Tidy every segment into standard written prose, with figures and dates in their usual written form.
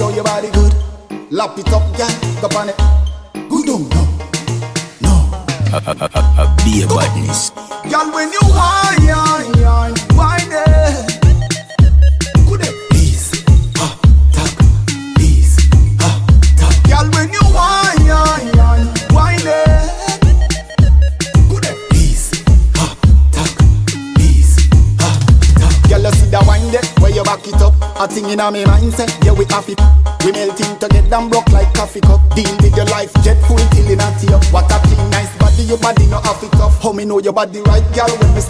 yo, your body good. Lap it up, girl, go on it. Good on, no. Be a badness. Girl, when you whine it. Good it, please, talk, please, talk. Girl, when you whine it. Good it, please, talk, please, talk. Girl, you see the wine there, where you back it up. A thing in a me mindset, yeah we have it. We melting to get them broke like coffee cup. Deal with your life, jet full till in a tear. What a clean, nice body, your body no half it off. How me know your body right, girl, when me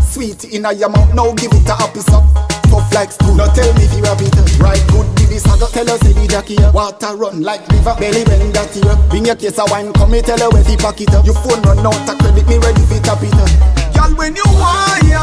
sweet in your mouth, now give it a happy suck. Puff like spoon, now tell me if you have it up. Right good, with this I got tell us the Jackie up. Water run like river, belly bend that here. Bring your case of wine, come me tell her where to pack it up. Your phone run out, a credit me ready for tap it up. Girl, when you whine it.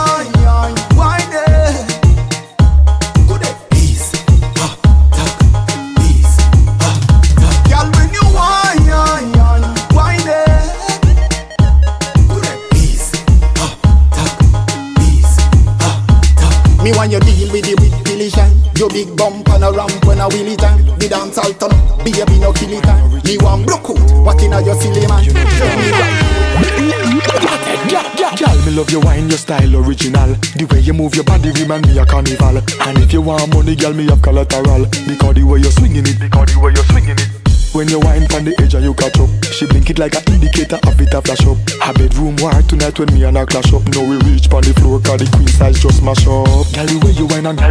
Me want you deal with it with diligence. Your big bump on a ramp when I wheel it on. The dance all turn up, baby no kill it on. Me want block out, what in a your silly man. Girl, me love your wine, your style original. The way you move your body remind me a carnival. And if you want money, girl, me have collateral. Because the way you're swinging it. When you wine from the edge and you catch up, she blink it like an indicator of it a flash up. Her bedroom war tonight when me and her clash up. Now we reach on the floor cause the queen size just mash up. Girl, the way you wine and the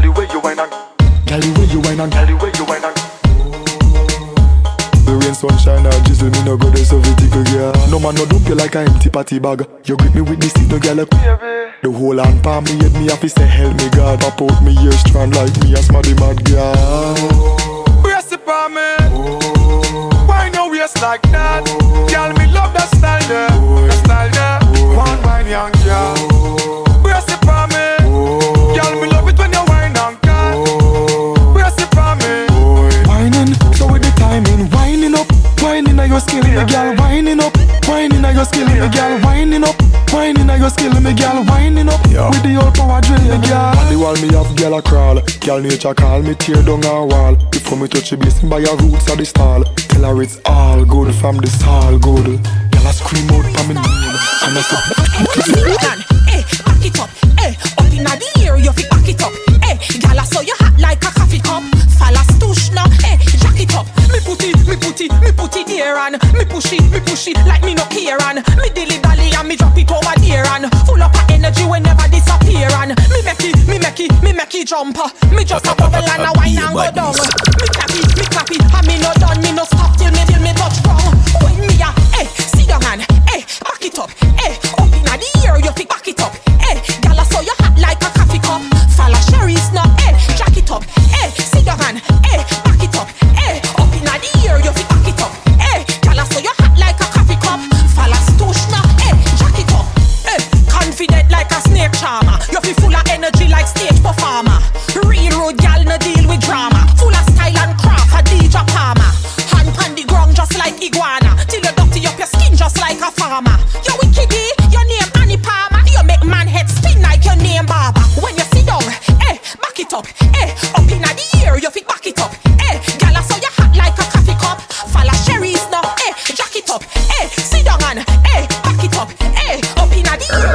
rain, sunshine and drizzle, me no go there so vertical, girl. No man no dump you like a empty party bag. You grip me with the seat, no girl like the whole hand palm me head, me have to say help me God. Pop out me ears strong like me a smarty mad girl. Brace it for me. Waist like that, girl, me love that style there, One wine, young girl, brace it for me, girl, me love it when you wine and girl, brace it for me. Whining, so with the timing, winding up, winding on your skill, me girl, winding up, winding on your skill, me girl, winding up, winding on your skill, me girl, winding up, with the old power drill, me girl. On the wall me have girl a crawl, girl nature call me tear down her wall. Before me touch the basin by your roots of the stall. Tell her it's all good from this all good. Girl I scream out for me name. And I say back it up, up inna the air you fi back it up, girl I saw you hot like a coffee cup. Fallas tush now, jack it up. Me put it there and me push it like me no care and me dilly dally and me drop it over there and full up of energy whenever disappear and me make it jump. Me just a bubble and a wine and go down. Me clap it, and me no done, me no stop till me touch ground. When me a sit down and back it up, up inna the air you fi back it up, girl I saw you hot like a coffee cup. Falla cherries now, jack it up, sit down and back it up, up inna the air you fi back it up, girl I saw you hot like a coffee cup. Falla stush now, jack it up, confident like a snake charmer. You fi full of energy like stage performer. Real road gal no deal with drama. Full of style and craft, a DJ Palmer. Hand on the ground just like iguana. Till you dirty up your skin just like a farmer. You wickedy, your name Annie Palmer. You make man head spin like your name Baba. When you sit down, back it up, up inna the air you fi back it up, gal I saw you hot like a coffee cup. Falla cherries now, jack it up, sit down and back it up, up inna the air.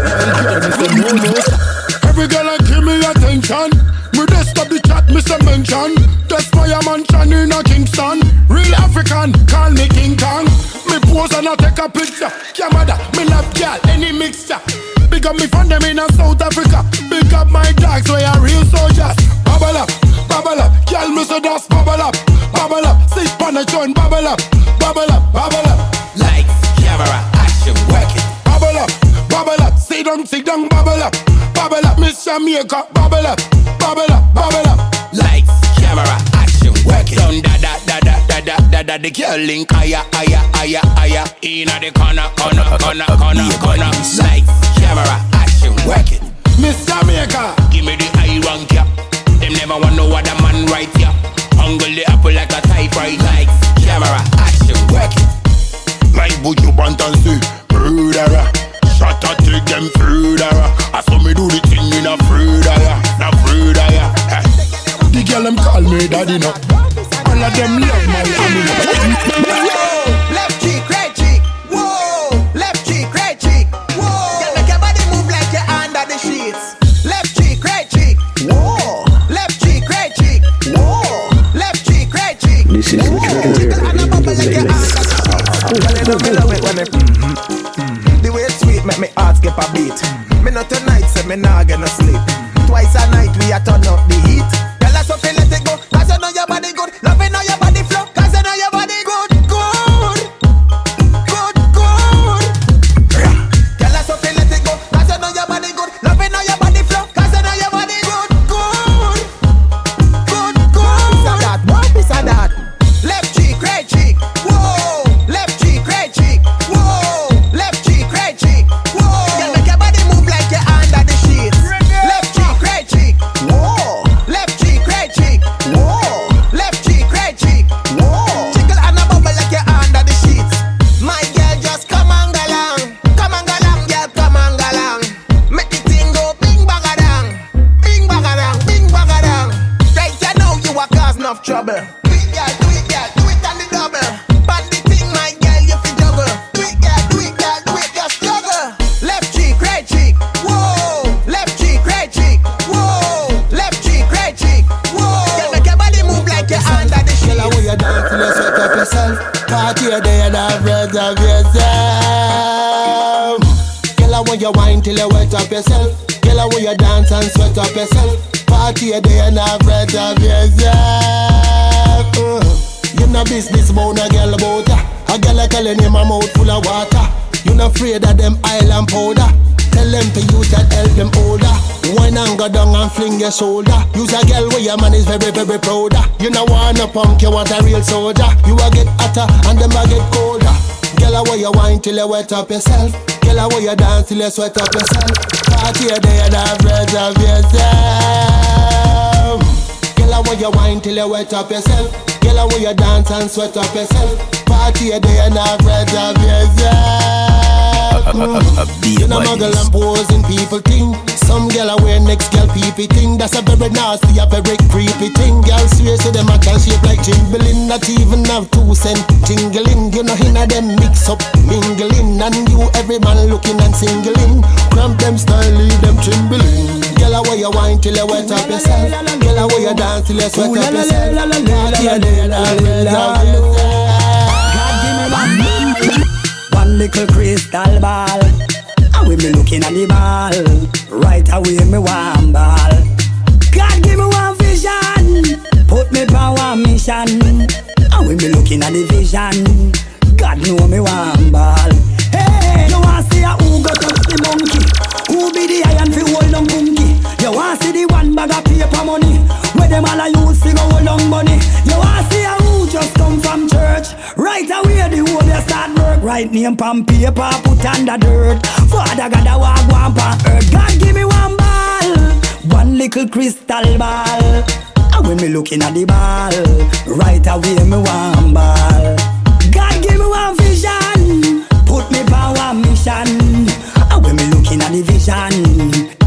Every girl I give me attention. Me just stop the chat, Mr. Mention. That's why I'm mansion in a Kingston. Real African, call me King Kong. Me pose and I take a picture. Camera, me love girl, any mixture. Big up me from them in South Africa. Big up my dogs, we are real soldiers. Bubble up, girl me so dust. Bubble up, sit on the joint. Bubble up. Lights, camera, action, work it. Bubble up, sit down, bubble up, Miss Jamaica, bubble up. Lights, camera, action, work it. Down da the girl link higher. Inna the corner. Lights, camera, action, work it. Miss Jamaica, give me the eye rank ya. Them never want no other man right ya. Ungle the apple like a typewriter. Lights, camera, action, work it. my buju bantansi, murderer. Shatta take them further. I saw me do the thing in a further. The girl them call me daddy now. And all of them love Miami. Whoa, left cheek, right cheek. Whoa, left cheek, right cheek. Whoa, girl, make your body move like you're under the sheets. Left cheek, right cheek. Whoa, left cheek, right cheek. Whoa, left cheek, right cheek. This is the The way it's sweet make me heart skip a beat. Me not tonight, say me nah get no sleep. Twice a night we a turn up the heat. Girl, I so feel let it go, cause you know your body good. Loving how your body flow, cause you know your body good. Good, good, good. Girl, I so feel let it go, cause you know your body good. Loving how your body flow, cause you know your body good. Good, good, good. Piece of that, one piece of that. Left cheek, right cheek. Whoa, left cheek, right cheek. Whoa, left cheek, right cheek. Whoa, girl, make your body move like you're under the sheets. Left cheek, right cheek. Whoa, left cheek, right cheek. Whoa, left cheek, right cheek. Whoa, jiggle and a bubble like you're under the sheets. My girl, just come and go along, girl, come and go along. Make the thing go bing bagadang, bing bagadang, bing bagadang. Right, you know you are cause enough trouble. Do it, girl, do it on the double. Panty thing, my girl, you fi juggle. Do it, girl, just juggle. Left cheek, right cheek. Whoa, left cheek, right cheek. Whoa, left cheek, right cheek. Whoa, girl, make your body move like you're under the sheet. Girl, when you dance till you sweat up yourself. Party a day and have friends of yourself. Girl, when you wine till you wet up yourself. Girl, when you dance and sweat up yourself. Party a day and have friends of yourself. You no business about a girl about ya. A girl a telling him a mouth full of water. You no afraid of them island powder. Tell them to use that help them older. Wine and go down and fling your shoulder. Use a girl where your man is very, very proud of. You no want a punk, you want a real soldier. You a get hotter and them a get colder. Girl, where you wine till you wet up yourself. Girl, where you dance till you sweat up yourself. Party a day and have friends of yourself. Girl, where you wine till you wet up yourself. Girl, where you dance and sweat up yourself. Party a day and have friends of yourself. You know muggle and posing people thing. Some girl a wear next girl peepee thing. That's a very nasty, a very creepy thing. Girl swear to them a can shape like Jimbalin. Not even have 2 cent tingling. You know hinna them mix up mingling. And you every man looking and singling. Cramp them style, leave them trembling. Girl a wear you wine till you wet up yourself. Girl a wear you dance till you sweat up yourself. God give me one little crystal ball. And we me looking at the ball. Right away me one ball. God give me one vision. Put me on one mission. And we me looking at the vision. God know me one ball. Hey, you want see a who go touch the monkey? Who be the iron fi hold on monkey? You want see the one bag of paper money? Where them all a use fi go hold on money? You want see a who just come from church? Right away the whole they start work. Write name pan paper, put under dirt. Father God a walk one pan earth. God give me one ball, one little crystal ball. And when me looking at the ball, right away me one ball. God give me one vision, put me on one mission. And when me looking at the vision,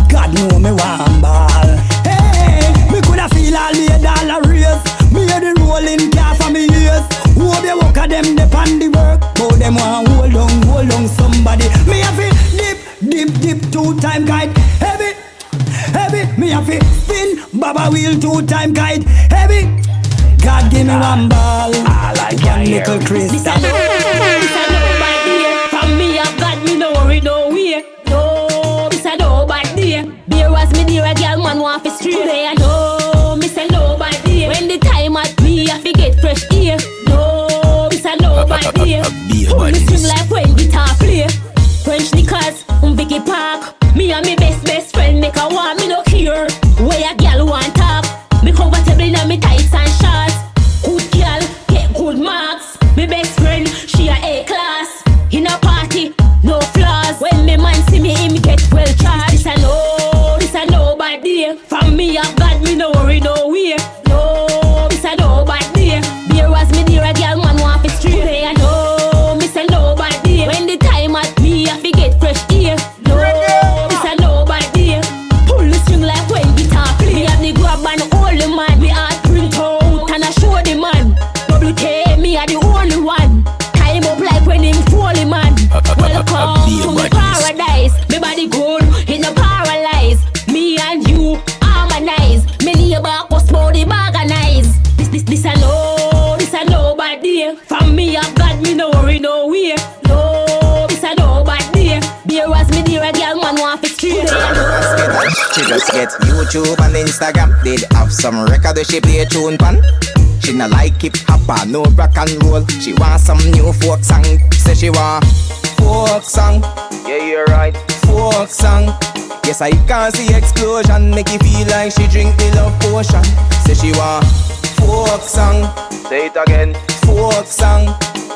God know me one ball. Hey, me coulda feel all the dollar raise. Me hear the rolling car for me ears. Who they walk at them depend the work. But them want hold on somebody. Me have it dip 2 time kite. Heavy, me have it spin Baba wheel 2 time kite. Heavy, God give me one ball. I like one little crystal. This I know by day. From me I've got me no worry no way. No, this I know by day. There was me dear a girl man want to straight. Today I know, me say no by day. When the time at me I forget fresh air. No, this I know by day. Hold me swing like when guitar play. French Nicholas, Vicky Park. Me and me best friend make a want me no care. Where a girl want talk. Me comfortable in me tights and shorts. Good girl, get good marks. Me best friend, she a A-class. In a party, no flaws. When me man see me, him get well charged. This I know by day. From me I've got me no worry no way. No, this I know by day. There was me dear a girl man want to straight. Today I know, me say no by day. When the time at me I forget fresh air. No, day. From me I've got me no worry no way. No, this a no bad day. Beer was me dear a girl man want to street. She just get YouTube and Instagram. Did have some record where she play tune pan. She not like hip hop or no rock and roll. She want some new folk song. Say she want folk song. Yeah, you're right. Folk song. Yes, I can see explosion. Make you feel like she drink the love potion. Say she want folk song. Say it again. Folk song.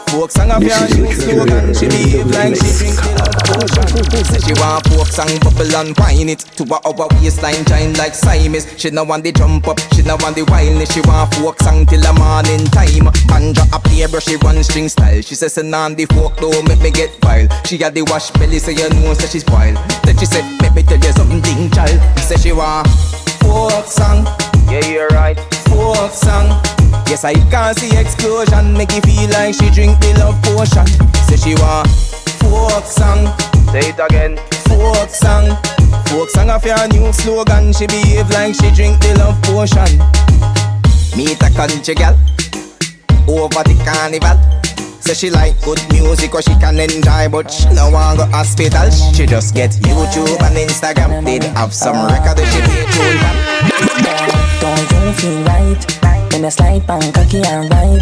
Folk song of your new slogan. She behave like she drink the love potion. Say she want folk song, bubble and wine it to our waistline shine like Siamese. She no want the jump up, she no want the wildness. She want folk song till the morning time. Banjo a play brush, she run string style. She says send on the folk, don't make me get wild. She got the wash belly, so you know that she's wild. Then she said, make me tell you something, child. Say she want folk song. Yeah, you're right. Folk song. Yes, I can see explosion. Make you feel like she drink the love potion. Say she want folk song. Say it again. Folk song. Folk song of your new slogan. She behave like she drink the love potion. Meet a country girl over the carnival. Say she like good music or she can enjoy, but she no want go hospital. She just get YouTube and Instagram. Did have some record that she play tune pan. Don't you feel right when you slide pan cocky and ride?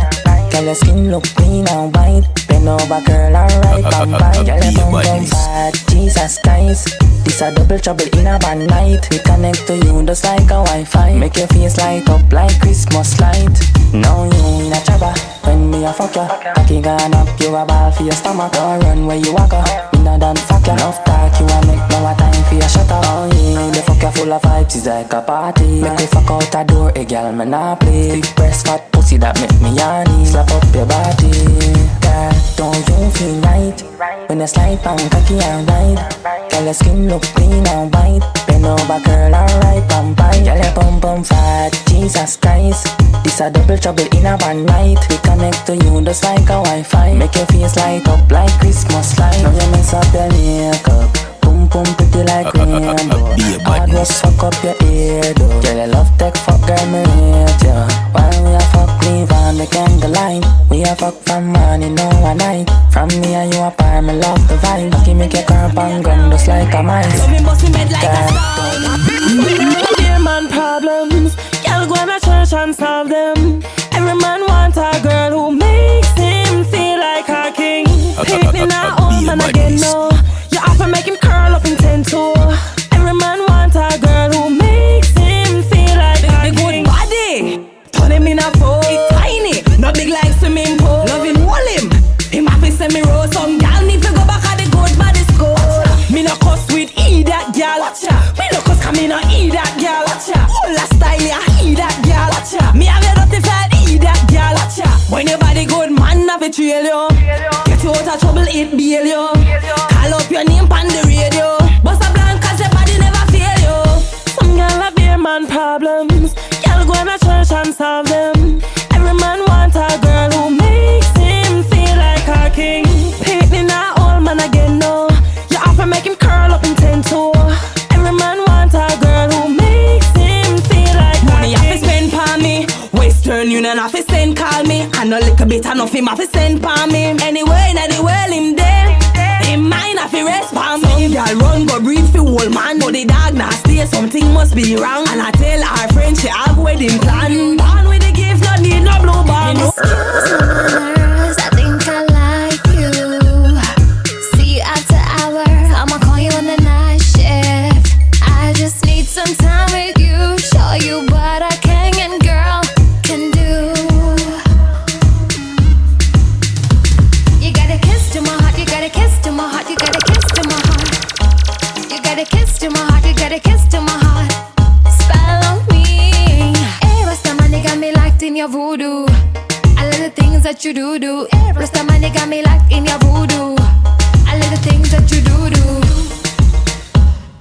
Girl, your skin look clean and white. Bend over, girl, alright, bam bam. Girl, your bum bum fat, Jesus Christ. This a double trouble in a band night. We connect to you just like a Wi-Fi. Make your face light up like Christmas light. Now you in a chopper when me a fuck ya. Cocky gone up, you a ball for your stomach. Don't run where you walk up. Me not done fuck ya. Enough talk, you a make no time for your Shatta. Oh yeah, the fuck ya full of vibes, it's like a party. Make me fuck out a door, a girl me nah play. Big breast, fat pussy that make me yarny. Slap up your body, girl. Don't you feel right when you slide pan cocky and ride? Girl, your skin look clean and white. Bend over, girl, alright, bam bam. Girl, your bum bum fat, Jesus Christ. This a double trouble in a band night. We connect to you just like a Wi-Fi. Make your face light up like Christmas light. Now you mess up your makeup. Boom boom pretty like rainbow. Hard work fuck up your ear though. Girl, you love tech fuck, girl, me rate ya. While we a fuck leave on the candlelight. We a fuck from morning all night. From me and you apart, me love the vibe. Lucky make your curb and gun just like a mice. Love me bust me mad like a stone. Dear man problems, girl go to church and solve them. Every man want a girl who makes him feel like a king. Painting a old man again, no. You have to make him curl up in 10 toe. Every man want a girl who makes him feel like a king. Good body, turn him in a pose. It's tiny, not big like swimming pool. Love him, hold him. Him have to send me rose. Some gal need to go back at the good body school. Me no cuss with that gal. Me no cuss 'cause me no that gal. All the style ya that gal. Me have a dirty fat that gal. When your body good, man have a trail you. Get you out of trouble, it bail you. Call up your name on the radio. Bust a blank 'cause your body never fail you. Some gal have beer man problems. Gal go to church and solve them. Every man want a girl who makes him feel like a king. Painting a old man again, no. You have to make him curl up in 10 toe. Every man want a girl who makes him feel like money a king. Have to spend pa me. Western Union have to send call me. I know little bit enough him have to send pa me. Anyway, in the world him there. Him mine have to rest pa me. Some girl run go breathe for old man, but the dog now stay. Something must be wrong. And I tell our friend she have wedding plan. Born with the gift, no need no blue band. I think I like you. See you after hours. I'ma call you on the night shift. I just need some time with you. Show you what I can and girl can do. You got a kiss to my heart. You got a kiss to my heart. You got a kiss to my heart. You got a kiss to my heart. You got a kiss to my heart. Spell on me. Hey, Rasta man, you got me locked in your voodoo. I love the things that you do. Rasta man, you got me locked in your voodoo. I love the things that you do.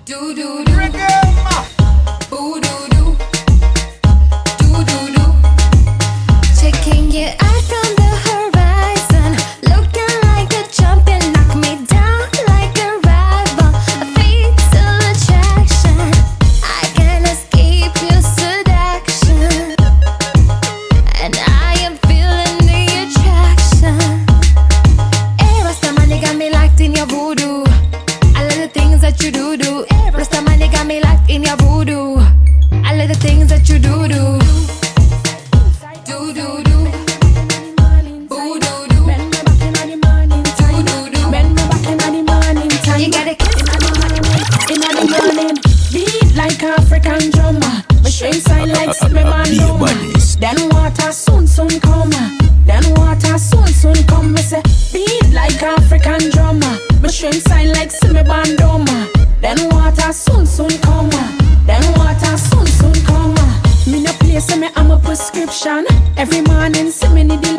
Do do do. Ooh do do. Do do do. Checking you out from the horizon, looking like a champion, knock me down like a rival, a fatal attraction. I can't escape your seduction, and I am feeling the attraction. see me need the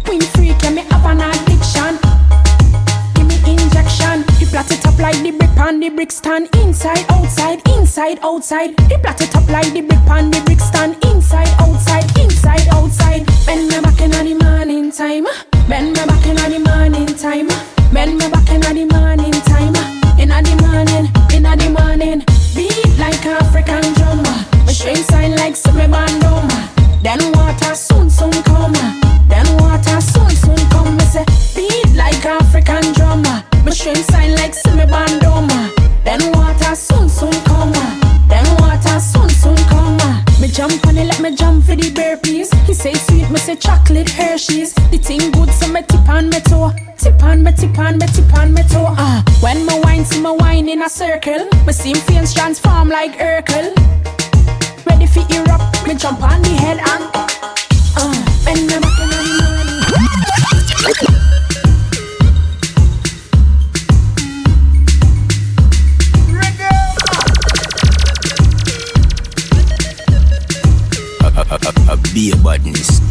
queen freak, yeah, me have an addiction. Give me injection. He plait it up like the brick on the brick stand. Inside, outside, inside, outside. He plait it up like the brick on the brick stand. Inside, outside, inside, outside. Bend me back in the morning time. Bend me back in the morning time. Bend me back in the morning time. In the morning, in the morning. Beat like African drum. My string sign like semi bandom. Then water soon come. Then water soon come. Me say beat like African drum. My string sign like semi bandom. Then water soon come. Then water soon come. Me jump on it, let me jump for the burpees. He say sweet, me say chocolate Hershey's. The thing good, so me tip on me toe. Tip on me toe. When me wine, see me wine in a circle. Me see him face transform like Urkel. Ready for erupt, me jump on the head and bend me back in the morning. Be a badness.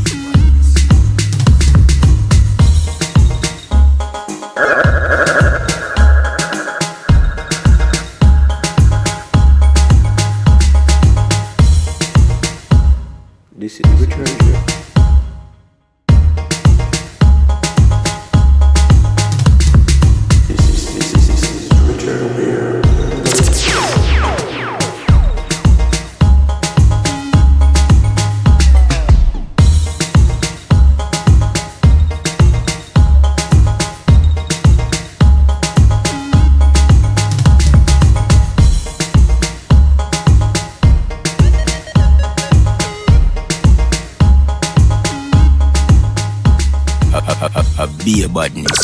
This is which radio? This is Richard Beer. Be a badness.